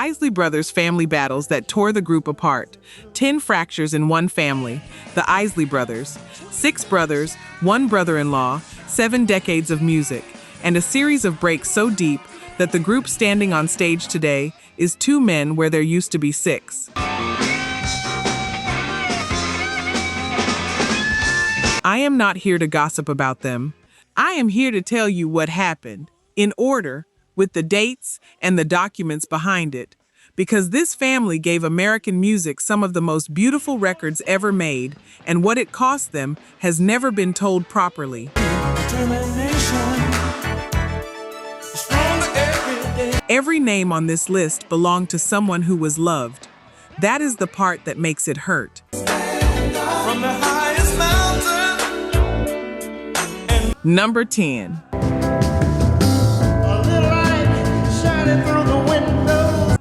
Isley Brothers family battles that tore the group apart. 10 fractures in one family, the Isley Brothers. 6 brothers, 1 brother-in-law, 7 decades of music, and a series of breaks so deep that the group standing on stage today is 2 men where there used to be 6. I am not here to gossip about them. I am here to tell you what happened, in order, with the dates and the documents behind it, because this family gave American music some of the most beautiful records ever made, and what it cost them has never been told properly. Every name on this list belonged to someone who was loved. That is the part that makes it hurt. From the highest mountain. Number 10.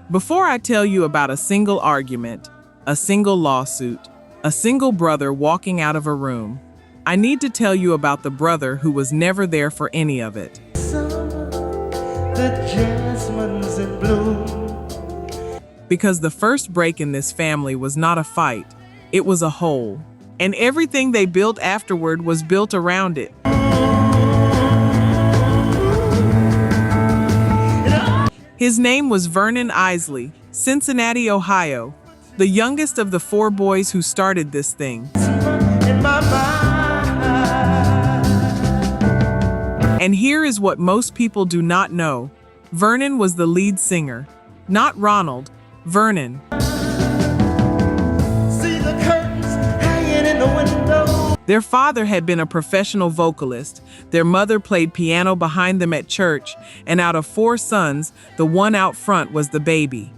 Before I tell you about a single argument, a single lawsuit, a single brother walking out of a room, I need to tell you about the brother who was never there for any of it. Because the first break in this family was not a fight, it was a hole, and everything they built afterward was built around it. His name was Vernon Isley, Cincinnati, Ohio, the youngest of the 4 boys who started this thing. And here is what most people do not know. Vernon was the lead singer, not Ronald, Vernon. See the curtains hanging in the window. Their father had been a professional vocalist. Their mother played piano behind them at church, and out of 4 sons, the one out front was the baby.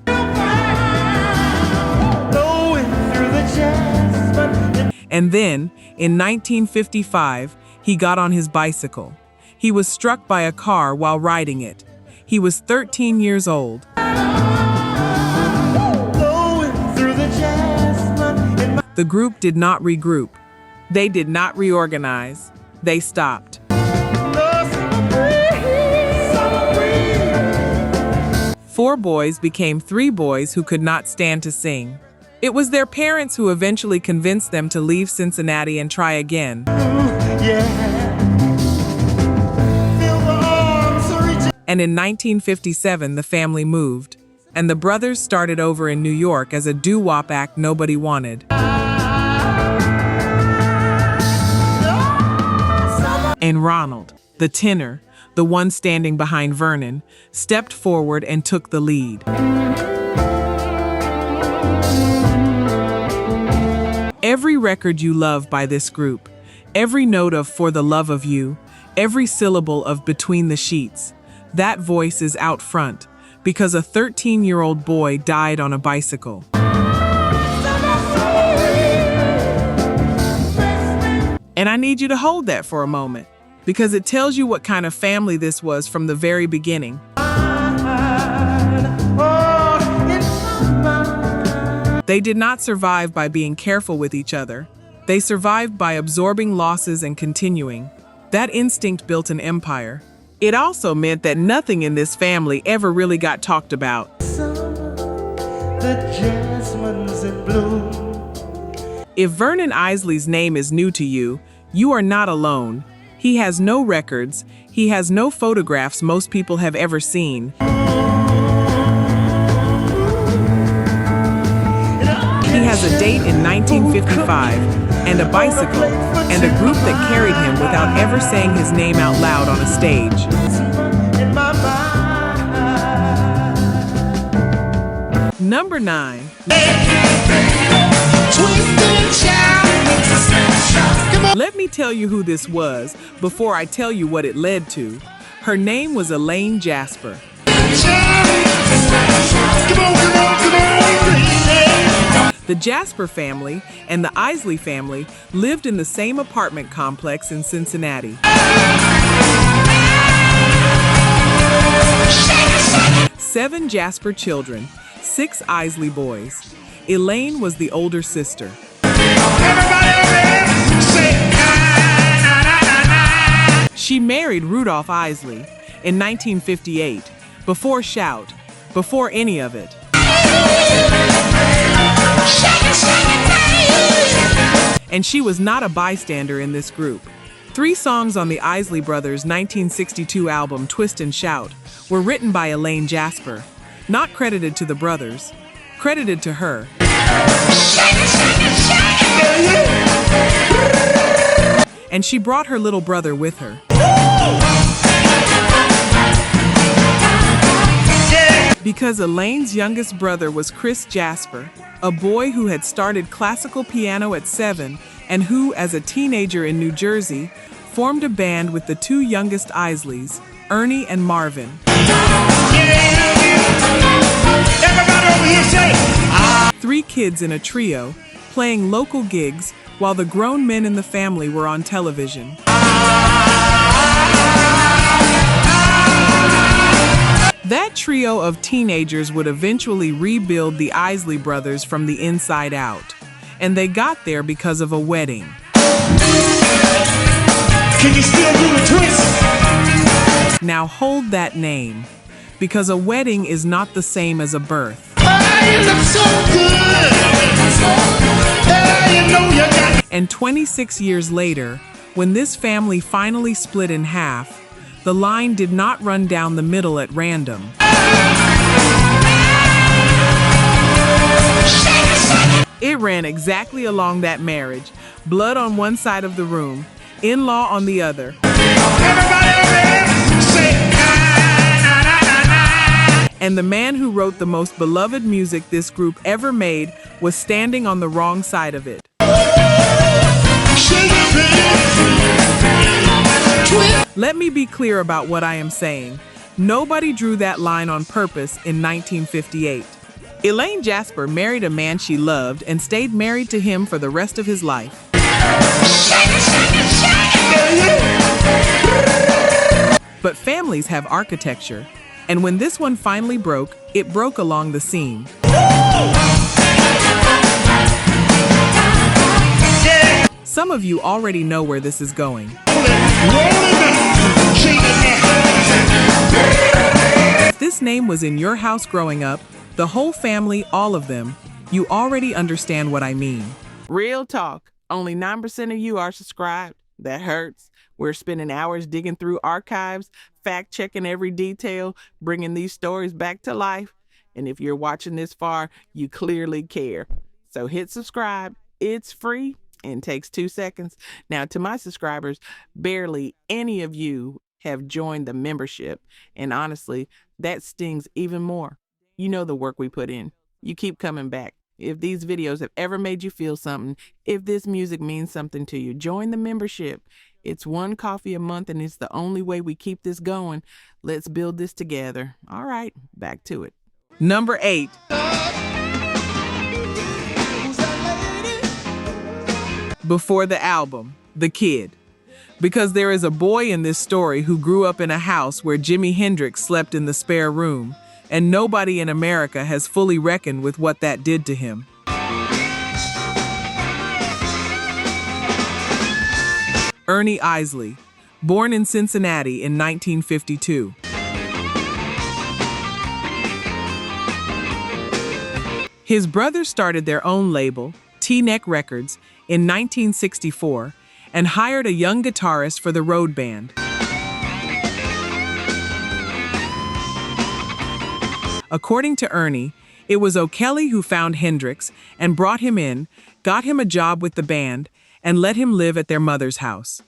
And then, in 1955, he got on his bicycle. He was struck by a car while riding it. He was 13 years old. The group did not regroup. They did not reorganize. They stopped. 4 boys became 3 boys who could not stand to sing. It was their parents who eventually convinced them to leave Cincinnati and try again. And in 1957, the family moved, and the brothers started over in New York as a doo-wop act nobody wanted. And Ronald, the tenor, the one standing behind Vernon, stepped forward and took the lead. Every record you love by this group, every note of For the Love of You, every syllable of Between the Sheets, that voice is out front because a 13-year-old boy died on a bicycle. And I need you to hold that for a moment, because it tells you what kind of family this was from the very beginning. They did not survive by being careful with each other. They survived by absorbing losses and continuing. That instinct built an empire. It also meant that nothing in this family ever really got talked about. If Vernon Isley's name is new to you, you are not alone. He has no records. He has no photographs most people have ever seen. He has a date in 1955, and a bicycle, and a group that carried him without ever saying his name out loud on a stage. Number 9. Let me tell you who this was before I tell you what it led to. Her name was Elaine Jasper. The Jasper family and the Isley family lived in the same apartment complex in Cincinnati. 7 Jasper children, 6 Isley boys. Elaine was the older sister. She married Rudolph Isley in 1958, before Shout, before any of it. and she was not a bystander in this group. 3 songs on the Isley Brothers' 1962 album Twist and Shout were written by Elaine Jasper, not credited to the brothers, credited to her. And she brought her little brother with her. Because Elaine's youngest brother was Chris Jasper, a boy who had started classical piano at 7 and who, as a teenager in New Jersey, formed a band with the 2 youngest Isleys, Ernie and Marvin. 3 kids in a trio, playing local gigs while the grown men in the family were on television. That trio of teenagers would eventually rebuild the Isley Brothers from the inside out, and they got there because of a wedding. Can you still do the twist? Now hold that name, because a wedding is not the same as a birth. You look so good. You know you got. And 26 years later, when this family finally split in half, the line did not run down the middle at random. It ran exactly along that marriage, blood on one side of the room, in-law on the other. Everybody over there, say, And the man who wrote the most beloved music this group ever made was standing on the wrong side of it. Let me be clear about what I am saying. Nobody drew that line on purpose in 1958. Elaine Jasper married a man she loved and stayed married to him for the rest of his life. But families have architecture, and when this one finally broke, it broke along the seam. Some of you already know where this is going. If this name was in your house growing up, the whole family, all of them, you already understand what I mean. Real talk, only 9% of you are subscribed. That hurts. We're spending hours digging through archives, fact-checking every detail, bringing these stories back to life. And if you're watching this far, you clearly care. So hit subscribe. It's free and takes 2 seconds. Now, to my subscribers, barely any of you have joined the membership. And honestly, that stings even more. You know the work we put in. You keep coming back. If these videos have ever made you feel something, if this music means something to you, join the membership. It's $1 coffee a month, and it's the only way we keep this going. Let's build this together. All right, back to it. Number 8. Before the album, The Kid. Because there is a boy in this story who grew up in a house where Jimi Hendrix slept in the spare room, and nobody in America has fully reckoned with what that did to him. Ernie Isley, born in Cincinnati in 1952. His brothers started their own label, T-Neck Records, in 1964 and hired a young guitarist for the road band. According to Ernie, it was O'Kelly who found Hendrix and brought him in, got him a job with the band, and let him live at their mother's house.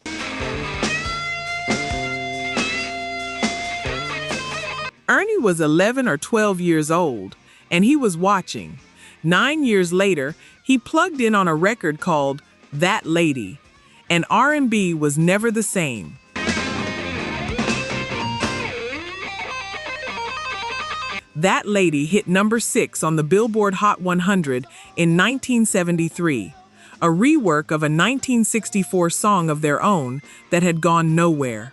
Ernie was 11 or 12 years old, and he was watching. 9 years later, he plugged in on a record called That Lady, and R&B was never the same. That Lady hit number 6 on the Billboard Hot 100 in 1973, a rework of a 1964 song of their own that had gone nowhere.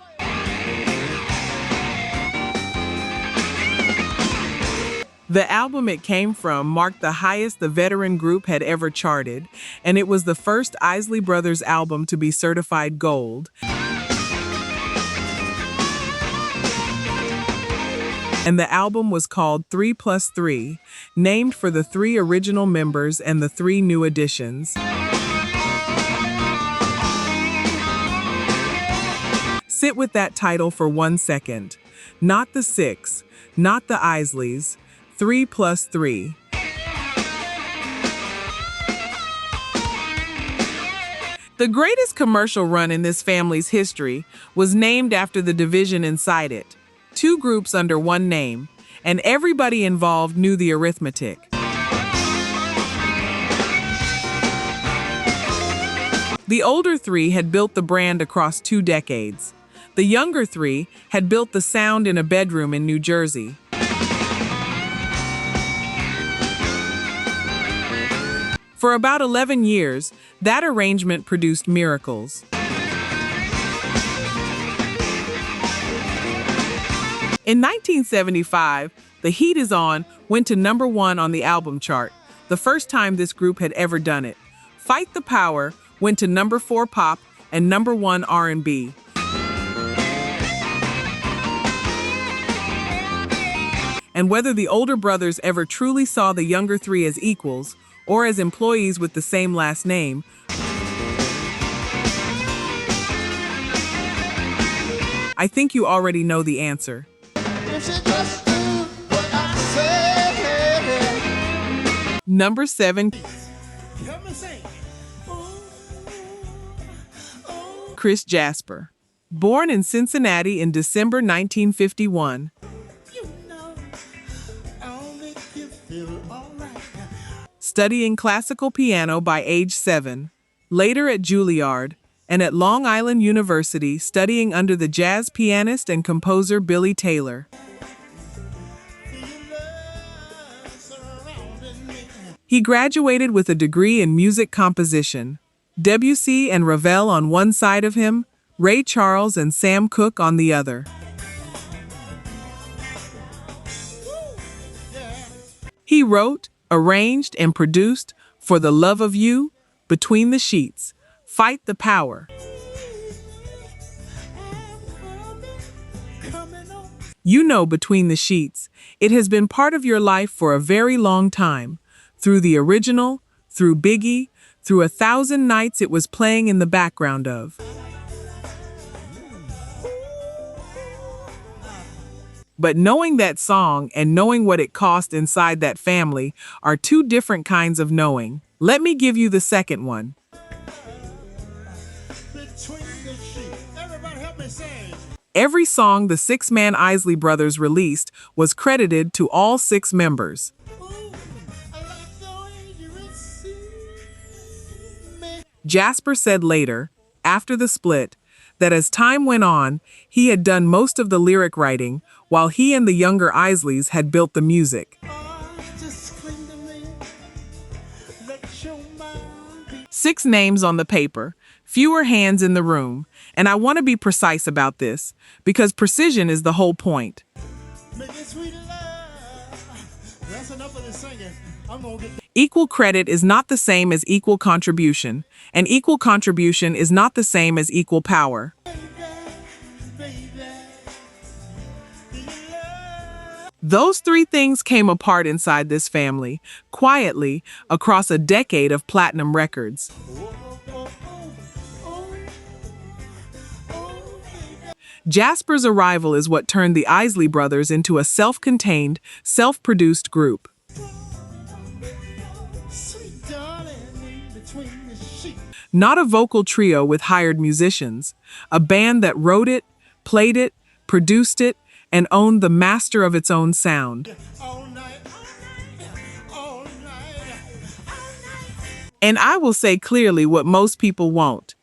The album it came from marked the highest the veteran group had ever charted, and it was the first Isley Brothers album to be certified gold. And the album was called 3+3, named for the 3 original members and the 3 new additions. Sit with that title for 1 second. Not the 6, not the Isleys. 3 plus 3. The greatest commercial run in this family's history was named after the division inside it. 2 groups under one name, and everybody involved knew the arithmetic. The older 3 had built the brand across 2 decades. The younger 3 had built the sound in a bedroom in New Jersey. For about 11 years, that arrangement produced miracles. In 1975, The Heat Is On went to #1 on the album chart, the first time this group had ever done it. Fight the Power went to #4 pop and #1 R&B. And whether the older brothers ever truly saw the younger 3 as equals or as employees with the same last name, I think you already know the answer. Number 7. Chris Jasper. Born in Cincinnati in December 1951. Studying classical piano by age 7, later at Juilliard, and at Long Island University studying under the jazz pianist and composer Billy Taylor. He graduated with a degree in music composition. Debussy and Ravel on one side of him, Ray Charles and Sam Cooke on the other. He wrote, arranged, and produced For the Love of You, Between the Sheets, Fight the Power. You know Between the Sheets. It has been part of your life for a very long time. Through the original, through Biggie, through 1,000 nights it was playing in the background of. But knowing that song and knowing what it cost inside that family are 2 different kinds of knowing. Let me give you the second one. Every song the 6-man Isley Brothers released was credited to all 6 members. Jasper said later, after the split, that as time went on, he had done most of the lyric writing, while he and the younger Isleys had built the music. 6 names on the paper, fewer hands in the room, and I want to be precise about this, because precision is the whole point. Equal credit is not the same as equal contribution, and equal contribution is not the same as equal power. Those 3 things came apart inside this family, quietly, across a decade of platinum records. Jasper's arrival is what turned the Isley Brothers into a self-contained, self-produced group. Not a vocal trio with hired musicians, a band that wrote it, played it, produced it, and owned the master of its own sound. And I will say clearly what most people won't.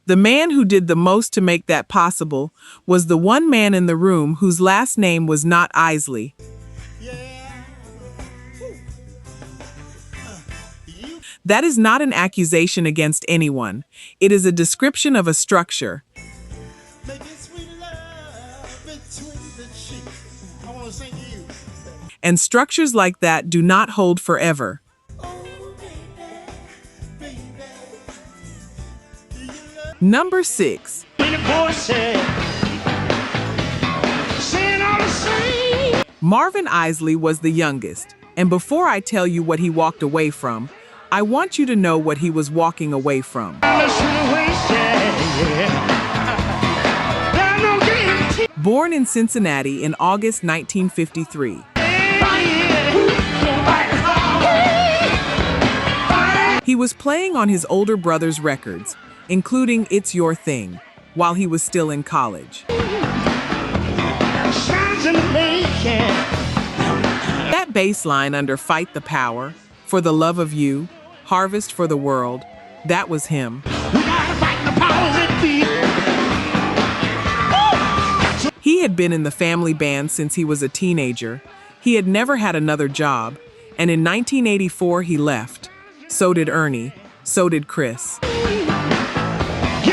The man who did the most to make that possible was the one man in the room whose last name was not Isley. That is not an accusation against anyone. It is a description of a structure. And structures like that do not hold forever. Number 6. Marvin Isley was the youngest, and before I tell you what he walked away from, I want you to know what he was walking away from. Born in Cincinnati in August 1953. He was playing on his older brother's records, including It's Your Thing, while he was still in college. That bass line under Fight the Power, For the Love of You, Harvest for the World, that was him. He had been in the family band since he was a teenager. He had never had another job, and in 1984 he left. So did Ernie. So did Chris. Give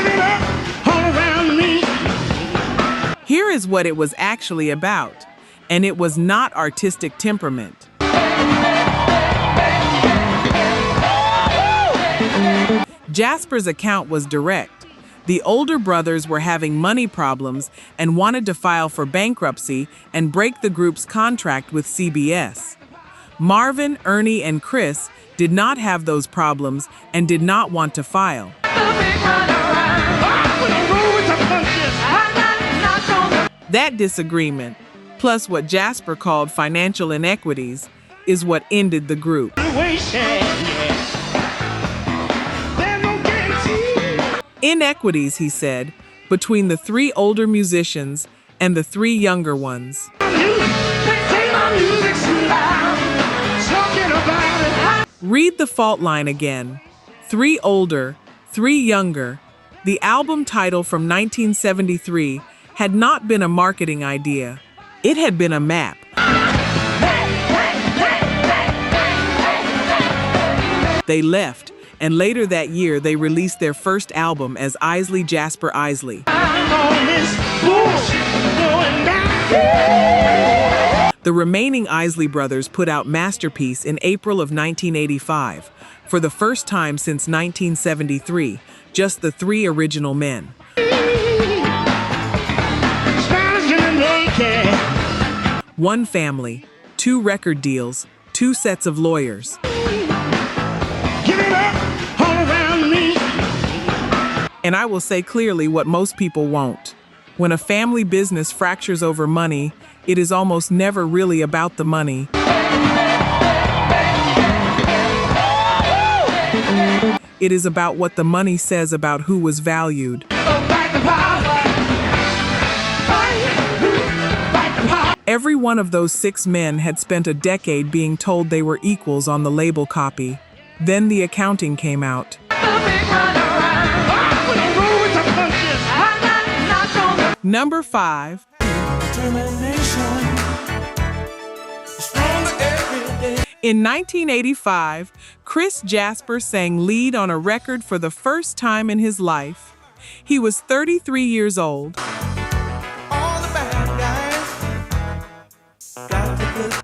it up all around me. Here is what it was actually about, and it was not artistic temperament. Jasper's account was direct. The older brothers were having money problems and wanted to file for bankruptcy and break the group's contract with CBS. Marvin, Ernie, and Chris did not have those problems and did not want to file. That disagreement, plus what Jasper called financial inequities, is what ended the group. Inequities, he said, between the 3 older musicians and the 3 younger ones. Read the fault line again. 3 older, 3 younger. The album title from 1973 had not been a marketing idea. It had been a map. They left, and later that year they released their first album as Isley-Jasper-Isley. The remaining Isley Brothers put out Masterpiece in April of 1985, for the first time since 1973, just the 3 original men. One family, 2 record deals, 2 sets of lawyers. And I will say clearly what most people won't. When a family business fractures over money, it is almost never really about the money. It is about what the money says about who was valued. Every one of those 6 men had spent a decade being told they were equals on the label copy. Then the accounting came out. Number 5. In 1985, Chris Jasper sang lead on a record for the first time in his life. He was 33 years old.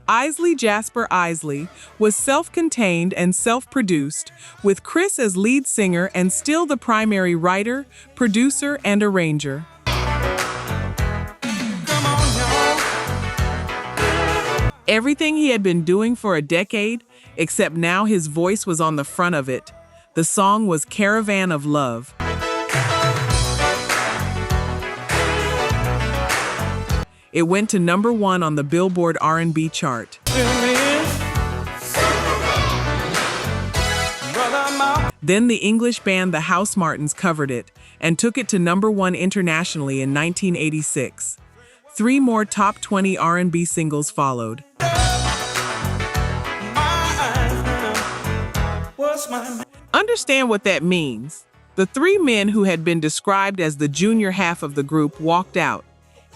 Isley-Jasper-Isley was self-contained and self-produced, with Chris as lead singer and still the primary writer, producer, and arranger. Everything he had been doing for a decade, except now his voice was on the front of it. The song was Caravan of Love. It went to number 1 on the Billboard R&B chart. Then the English band the House Martins covered it and took it to number 1 internationally in 1986. 3 more top 20 R&B singles followed. Understand what that means. The 3 men who had been described as the junior half of the group walked out,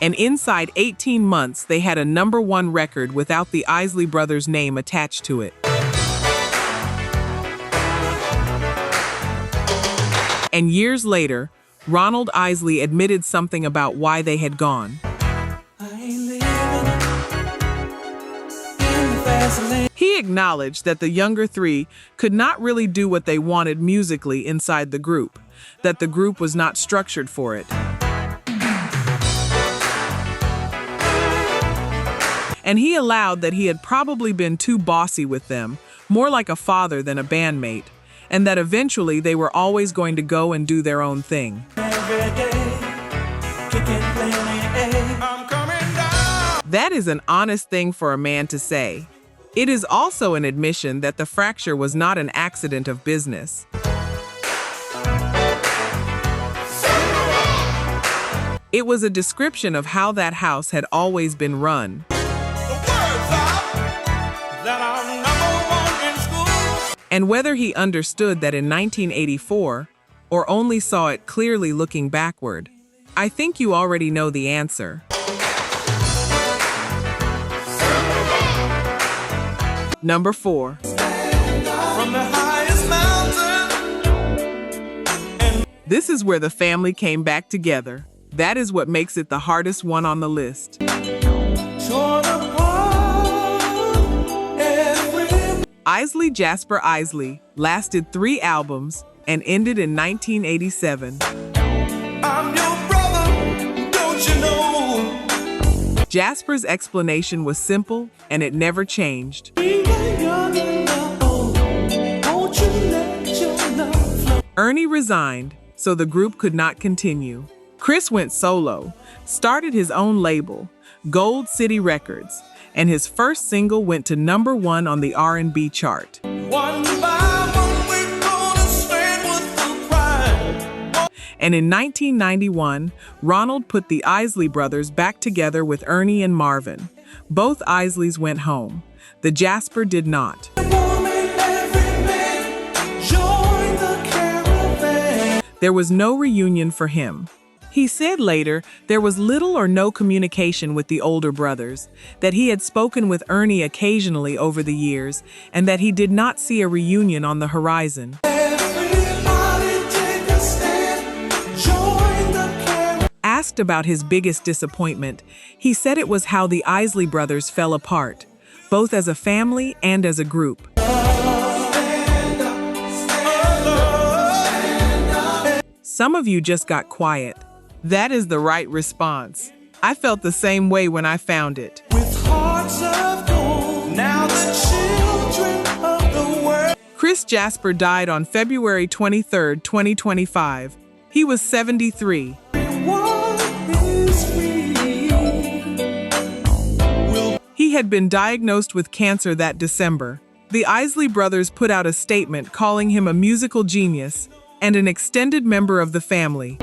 and inside 18 months they had a number 1 record without the Isley Brothers' name attached to it. And years later, Ronald Isley admitted something about why they had gone. He acknowledged that the younger 3 could not really do what they wanted musically inside the group, that the group was not structured for it. And he allowed that he had probably been too bossy with them, more like a father than a bandmate, and that eventually they were always going to go and do their own thing. Every day, kicking plenty, That is an honest thing for a man to say. It is also an admission that the fracture was not an accident of business. It was a description of how that house had always been run. And whether he understood that in 1984, or only saw it clearly looking backward, I think you already know the answer. Number 4. This is where the family came back together. That is what makes it the hardest one on the list. Isley-Jasper-Isley lasted 3 albums and ended in 1987. I'm your brother, don't you know? Jasper's explanation was simple and it never changed. Ernie resigned, so the group could not continue. Chris went solo, started his own label, Gold City Records, and his first single went to number 1 on the R&B chart. And in 1991, Ronald put the Isley Brothers back together with Ernie and Marvin. Both Isleys went home. The Jasper did not. There was no reunion for him. He said later there was little or no communication with the older brothers, that he had spoken with Ernie occasionally over the years, and that he did not see a reunion on the horizon. Asked about his biggest disappointment, he said it was how the Isley brothers fell apart, both as a family and as a group. Some of you just got quiet. That is the right response. I felt the same way when I found it. With hearts of gold, now the children of the world. Chris Jasper died on February 23, 2025. He was 73. He had been diagnosed with cancer that December. The Isley brothers put out a statement calling him a musical genius and an extended member of the family.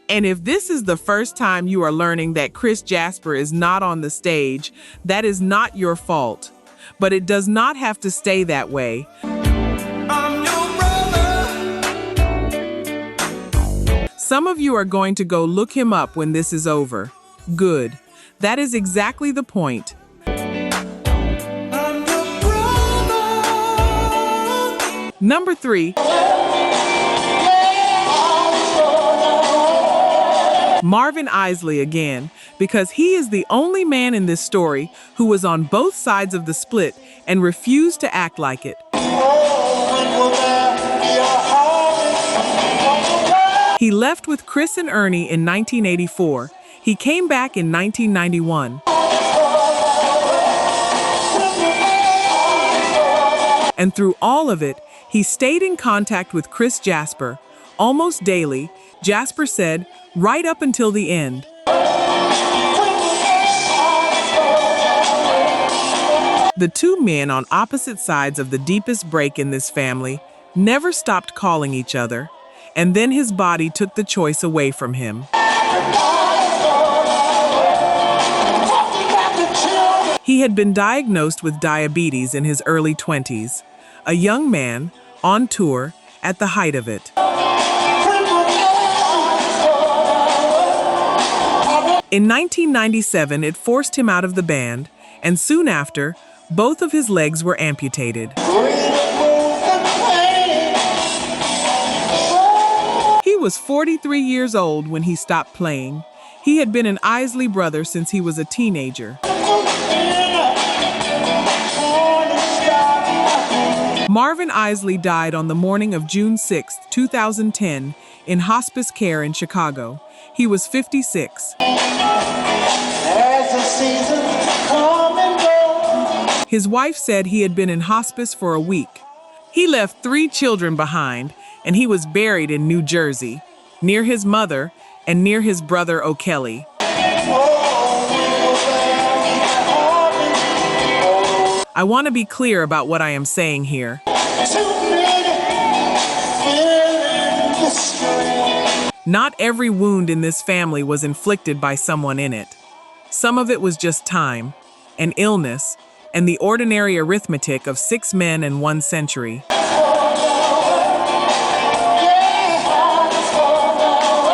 And if this is the first time you are learning that Chris Jasper is not on the stage, that is not your fault. But it does not have to stay that way. I'm your brother. Some of you are going to go look him up when this is over. Good. That is exactly the point. I'm your brother. Number 3. Marvin Isley again, because he is the only man in this story who was on both sides of the split and refused to act like it. He left with Chris and Ernie in 1984. He came back in 1991. And through all of it, he stayed in contact with Chris Jasper. Almost daily, Jasper said, right up until the end. The two men on opposite sides of the deepest break in this family never stopped calling each other, and then his body took the choice away from him. He had been diagnosed with diabetes in his early 20s, a young man, on tour, at the height of it. In 1997, it forced him out of the band, and soon after, both of his legs were amputated. He was 43 years old when he stopped playing. He had been an Isley brother since he was a teenager. Marvin Isley died on the morning of June 6, 2010, in hospice care in Chicago. He was 56. His wife said he had been in hospice for a week. He left 3 children behind, and he was buried in New Jersey, near his mother, and near his brother O'Kelly. I want to be clear about what I am saying here. Not every wound in this family was inflicted by someone in it. Some of it was just time, an illness, and the ordinary arithmetic of 6 men and 1 century.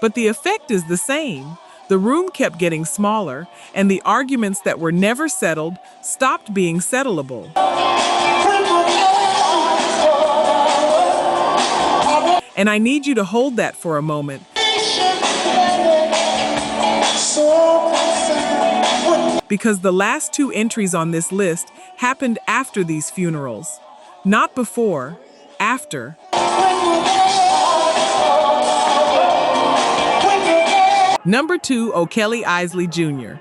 But the effect is the same. The room kept getting smaller, and the arguments that were never settled stopped being settleable. And I need you to hold that for a moment. Because the last 2 entries on this list happened after these funerals. Not before, after. Number 2, O'Kelly Isley Jr.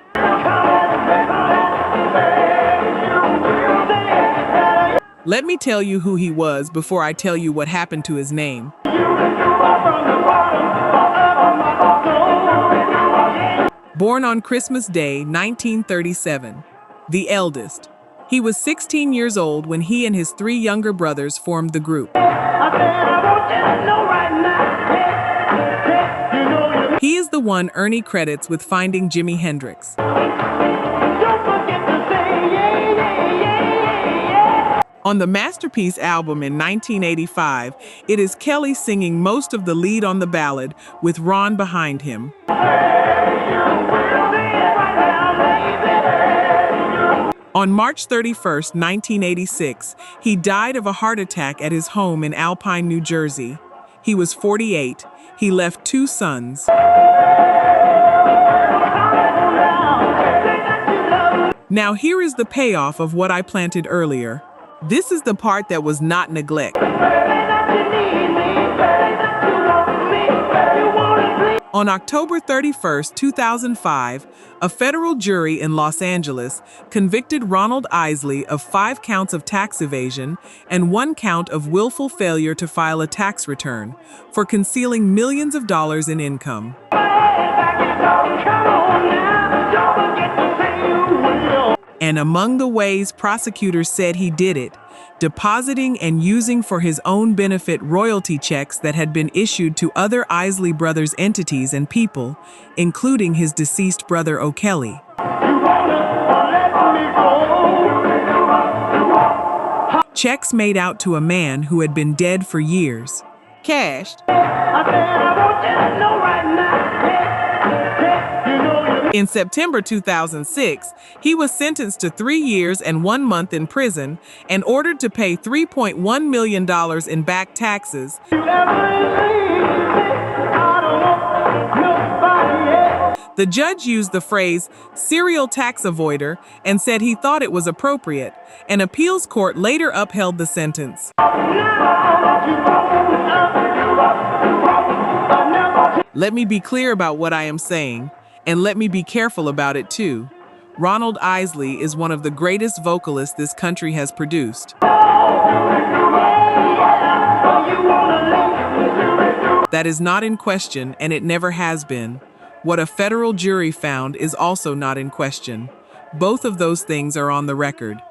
Let me tell you who he was before I tell you what happened to his name. Born on Christmas Day, 1937, the eldest. He was 16 years old when he and his 3 younger brothers formed the group. He is the one Ernie credits with finding Jimi Hendrix. On the Masterpiece album in 1985, it is Kelly singing most of the lead on the ballad, with Ron behind him. On March 31, 1986, he died of a heart attack at his home in Alpine, New Jersey. He was 48. He left 2 sons. Now here is the payoff of what I planted earlier. This is the part that was not neglect. On October 31, 2005, a federal jury in Los Angeles convicted Ronald Isley of 5 counts of tax evasion and 1 count of willful failure to file a tax return for concealing millions of dollars in income. And among the ways prosecutors said he did it, depositing and using for his own benefit royalty checks that had been issued to other Isley Brothers entities and people, including his deceased brother O'Kelly. Checks made out to a man who had been dead for years. Cashed. In September 2006, he was sentenced to 3 years and 1 month in prison and ordered to pay $3.1 million in back taxes. The judge used the phrase serial tax avoider and said he thought it was appropriate. An appeals court later upheld the sentence. Let me be clear about what I am saying. And let me be careful about it too. Ronald Isley is one of the greatest vocalists this country has produced. That is not in question, and it never has been. What a federal jury found is also not in question. Both of those things are on the record.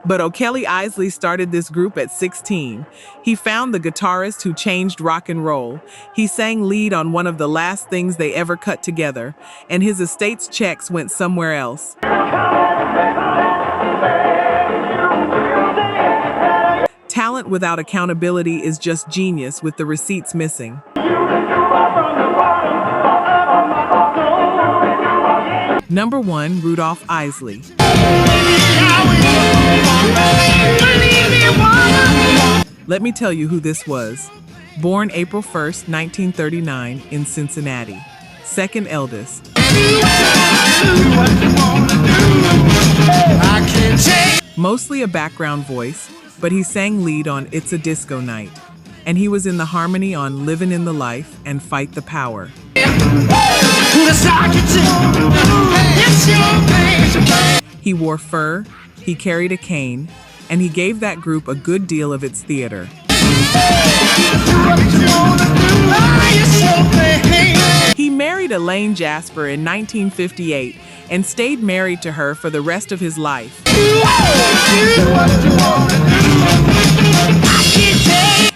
But O'Kelly Isley started this group at 16. He found the guitarist who changed rock and roll. He sang lead on one of the last things they ever cut together, and his estate's checks went somewhere else. Talent without accountability is just genius with the receipts missing. Number 1, Rudolph Isley. Let me tell you who this was. Born April 1st, 1939 in Cincinnati. Second eldest. Mostly a background voice, but he sang lead on It's a Disco Night. And he was in the harmony on Livin' in the Life and Fight the Power. He wore fur, he carried a cane, and he gave that group a good deal of its theater. Elaine Jasper in 1958 and stayed married to her for the rest of his life.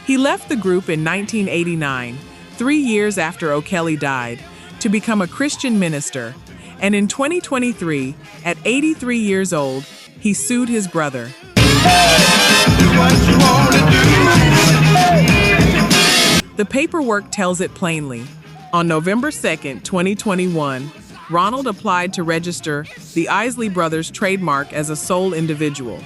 He left the group in 1989, 3 years after O'Kelly died, to become a Christian minister, and in 2023, at 83 years old, he sued his brother. The paperwork tells it plainly. On November 2, 2021, Ronald applied to register the Isley Brothers trademark as a sole individual.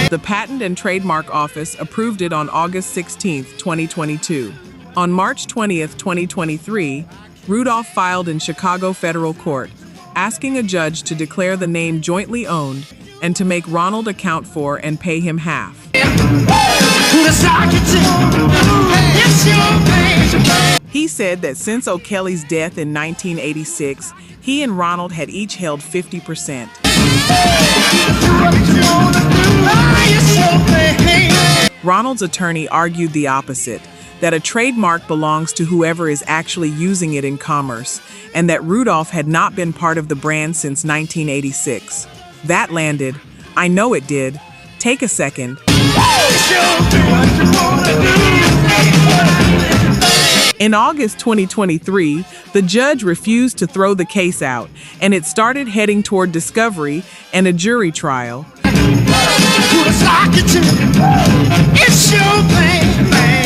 The Patent and Trademark Office approved it on August 16, 2022. On March 20, 2023, Rudolph filed in Chicago federal court, asking a judge to declare the name jointly owned and to make Ronald account for and pay him half. He said that since O'Kelly's death in 1986, he and Ronald had each held 50%. Ronald's attorney argued the opposite, that a trademark belongs to whoever is actually using it in commerce, and that Rudolph had not been part of the brand since 1986. That landed. I know it did. Take a second. In August 2023, the judge refused to throw the case out, and it started heading toward discovery and a jury trial.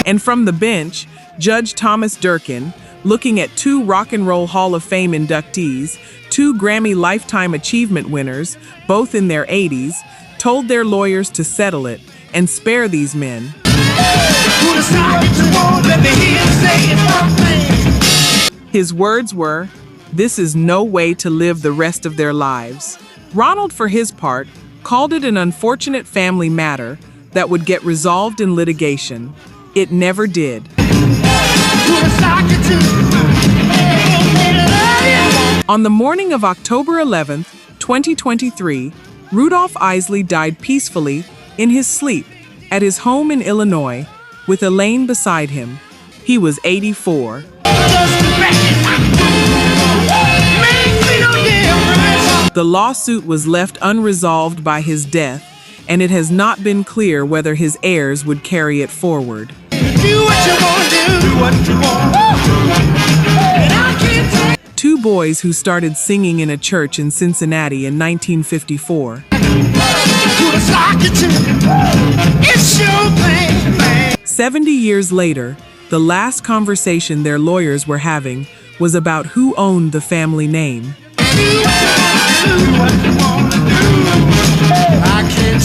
And from the bench, Judge Thomas Durkin, looking at 2 Rock and Roll Hall of Fame inductees, 2 Grammy Lifetime Achievement winners, both in their 80s, told their lawyers to settle it and spare these men. His words were, "This is no way to live the rest of their lives." Ronald, for his part, called it an unfortunate family matter that would get resolved in litigation. It never did. On the morning of October 11, 2023, Rudolph Isley died peacefully in his sleep at his home in Illinois, with Elaine beside him. He was 84. The lawsuit was left unresolved by his death, and it has not been clear whether his heirs would carry it forward. Do what you want to do. Do what you want. And I can't take. 2 boys who started singing in a church in Cincinnati in 1954. 70 years later, the last conversation their lawyers were having was about who owned the family name. I can't